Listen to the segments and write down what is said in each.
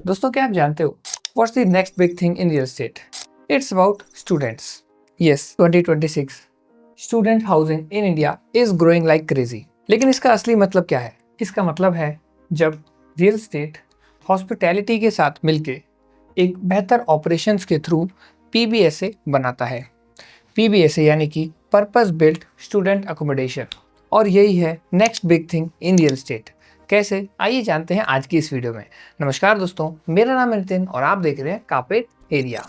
दोस्तों, क्या आप जानते हो what's the next big thing in real estate? It's about students. Yes, 2026 student housing in India is growing like crazy. लेकिन इसका असली मतलब क्या है? इसका मतलब है जब रियल एस्टेट हॉस्पिटैलिटी के साथ मिलके एक बेहतर ऑपरेशंस के थ्रू पीबीएसए बनाता है। पीबीएसए यानी कि पर्पस बिल्ट स्टूडेंट अकोमोडेशन, और यही है next big thing in real estate. कैसे, आइए जानते हैं आज की इस वीडियो में। नमस्कार दोस्तों, मेरा नाम है नितिन और आप देख रहे हैं कार्पेट एरिया।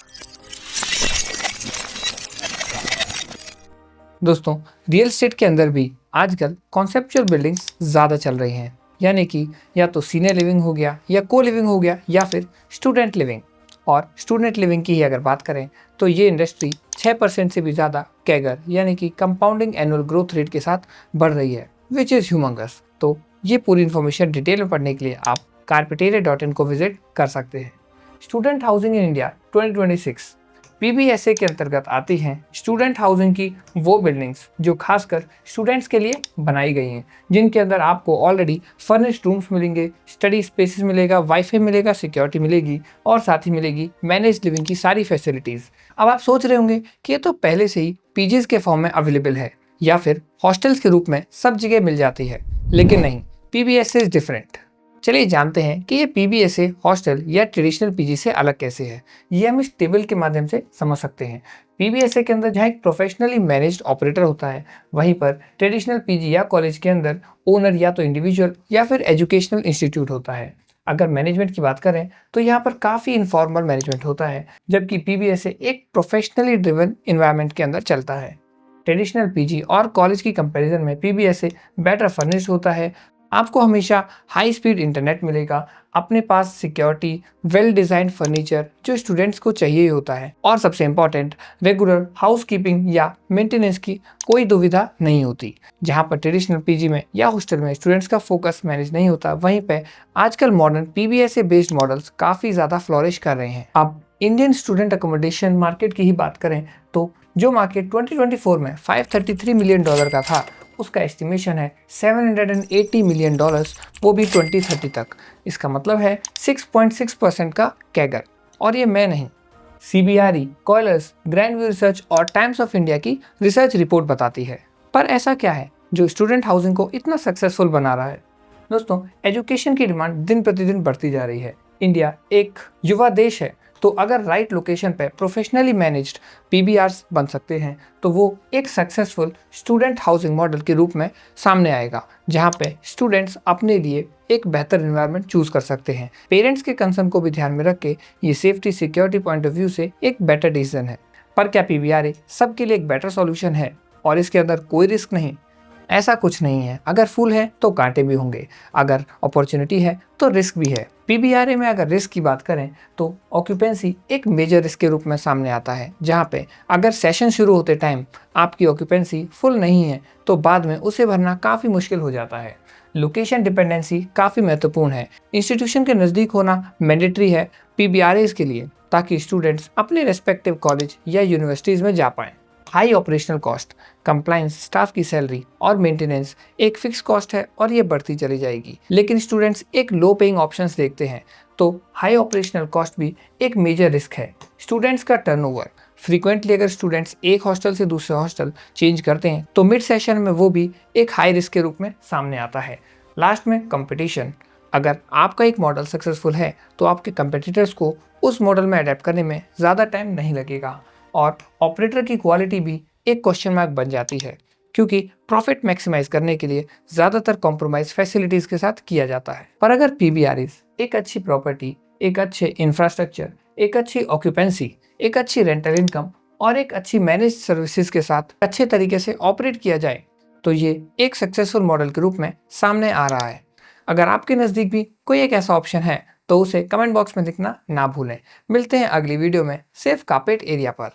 दोस्तों, रियल एस्टेट के अंदर भी आजकल कॉन्सेप्चुअल बिल्डिंग्स ज़्यादा चल रही हैं, यानी कि या तो सीनियर लिविंग हो गया, या को लिविंग हो गया, या फिर स्टूडेंट लिविंग। और स्टूडेंट लिविंग की ही अगर बात करें तो ये इंडस्ट्री 6% से भी ज़्यादा कैगर यानी कि कंपाउंडिंग एनुअल ग्रोथ रेट के साथ बढ़ रही है, विच इज़ ह्यूमंगस। तो ये पूरी इन्फॉर्मेशन डिटेल में पढ़ने के लिए आप carpeteria.in को विजिट कर सकते हैं। स्टूडेंट हाउसिंग इन इंडिया 2026 पीबीएसए के अंतर्गत आती हैं स्टूडेंट हाउसिंग की वो बिल्डिंग्स जो खासकर स्टूडेंट्स के लिए बनाई गई हैं, जिनके अंदर आपको ऑलरेडी फर्निश्ड रूम्स मिलेंगे, स्टडी स्पेसेस मिलेगा, वाईफाई मिलेगा, सिक्योरिटी मिलेगी और साथ ही मिलेगी मैनेज लिविंग की सारी फैसिलिटीज़। अब आप सोच रहे होंगे कि ये तो पहले से ही पीजीज के फॉर्म में अवेलेबल है या फिर हॉस्टल्स के रूप में सब जगह मिल जाती है, लेकिन नहीं, पीबीएसए इज डिफरेंट। चलिए जानते हैं कि ये पीबीएसए हॉस्टल या ट्रेडिशनल पीजी से अलग कैसे है। ये हम इस टेबल के माध्यम से समझ सकते हैं। पीबीएसए के अंदर जहाँ एक प्रोफेशनली मैनेज्ड ऑपरेटर होता है, वहीं पर ट्रेडिशनल पीजी या कॉलेज के अंदर ओनर या तो इंडिविजुअल या फिर एजुकेशनल इंस्टीट्यूट होता है। अगर मैनेजमेंट की बात करें तो यहाँ पर काफ़ी इनफॉर्मल मैनेजमेंट होता है, जबकि पीबीएसए एक प्रोफेशनली ड्रिवन इन्वायरमेंट के अंदर चलता है। ट्रेडिशनल पीजी और कॉलेज की कंपैरिजन में पीबीएसए बेटर फर्निश्ड होता है। आपको हमेशा हाई स्पीड इंटरनेट मिलेगा, अपने पास सिक्योरिटी, वेल डिजाइन फर्नीचर जो स्टूडेंट्स को चाहिए होता है, और सबसे इम्पॉर्टेंट रेगुलर हाउसकीपिंग या मेंटेनेंस की कोई दुविधा नहीं होती। जहां पर ट्रेडिशनल पीजी में या हॉस्टल में स्टूडेंट्स का फोकस मैनेज नहीं होता, वहीं पे आजकल मॉडर्न पीबीएसए बेस्ड मॉडल्स काफ़ी ज़्यादा फ्लॉरिश कर रहे हैं। अब इंडियन स्टूडेंट अकोमोडेशन मार्केट की ही बात करें तो जो मार्केट 2024 में $533 मिलियन का था, उसका एस्टिमेशन है $780 मिलियन, वो भी 2030 तक। इसका मतलब है 6.6% का कैगर। और ये मैं नहीं, सीबीआरई, कॉयलर्स, ग्रैंड व्यू रिसर्च और टाइम्स ऑफ इंडिया की रिसर्च रिपोर्ट बताती है। पर ऐसा क्या है जो स्टूडेंट हाउसिंग को इतना सक्सेसफुल बना रहा है? दोस्तों, एजुकेशन की डिमांड दिन प्रतिदिन बढ़ती जा रही है। इंडिया एक युवा देश है, तो अगर राइट लोकेशन पे प्रोफेशनली मैनेज्ड पीबीआरस बन सकते हैं तो वो एक सक्सेसफुल स्टूडेंट हाउसिंग मॉडल के रूप में सामने आएगा, जहां पे स्टूडेंट्स अपने लिए एक बेहतर एनवायरनमेंट चूज कर सकते हैं। पेरेंट्स के कंसर्न को भी ध्यान में रख के ये safety security point of view से एक बेटर डिसीजन है। पर क्या पीबीआर सबके लिए एक बेटर सॉल्यूशन है और इसके अंदर कोई रिस्क नहीं? ऐसा कुछ नहीं है। अगर फूल है तो कांटे भी होंगे, अगर अपॉर्चुनिटी है तो रिस्क भी है। पीबीआरए में अगर रिस्क की बात करें तो ऑक्यूपेंसी एक मेजर रिस्क के रूप में सामने आता है, जहां पे अगर सेशन शुरू होते टाइम आपकी ऑक्यूपेंसी फुल नहीं है तो बाद में उसे भरना काफ़ी मुश्किल हो जाता है। लोकेशन डिपेंडेंसी काफ़ी महत्वपूर्ण है। इंस्टीट्यूशन के नज़दीक होना मैंडेटरी है पीबीआरए के लिए, ताकि स्टूडेंट्स अपने रेस्पेक्टिव कॉलेज या यूनिवर्सिटीज़ में जा पाएँ। High operational cost, compliance, staff की सैलरी और मेंटेनेंस एक फिक्स कॉस्ट है और ये बढ़ती चली जाएगी। लेकिन स्टूडेंट्स एक लो पेइंग ऑप्शंस देखते हैं तो हाई ऑपरेशनल कॉस्ट भी एक मेजर रिस्क है। स्टूडेंट्स का टर्नओवर, फ्रीक्वेंटली अगर स्टूडेंट्स एक हॉस्टल से दूसरे हॉस्टल चेंज करते हैं तो मिड सेशन में वो भी एक हाई रिस्क के रूप में सामने आता है। लास्ट में कंपटीशन, अगर आपका एक मॉडल सक्सेसफुल है तो आपके कंपेटिटर्स को उस मॉडल में अडेप्ट करने में ज़्यादा टाइम नहीं लगेगा, और ऑपरेटर की क्वालिटी भी एक क्वेश्चन मार्क बन जाती है, क्योंकि प्रॉफिट मैक्सिमाइज करने के लिए ज़्यादातर कॉम्प्रोमाइज फैसिलिटीज़ के साथ किया जाता है। पर अगर पीबीआरएस एक अच्छी प्रॉपर्टी, एक अच्छे इंफ्रास्ट्रक्चर, एक अच्छी ऑक्यूपेंसी, एक अच्छी रेंटल इनकम और एक अच्छी मैनेज सर्विसेज के साथ अच्छे तरीके से ऑपरेट किया जाए तो ये एक सक्सेसफुल मॉडल के रूप में सामने आ रहा है। अगर आपके नज़दीक भी कोई एक ऐसा ऑप्शन है तो उसे कमेंट बॉक्स में लिखना ना भूलें। मिलते हैं अगली वीडियो में सिर्फ कार्पेट एरिया पर।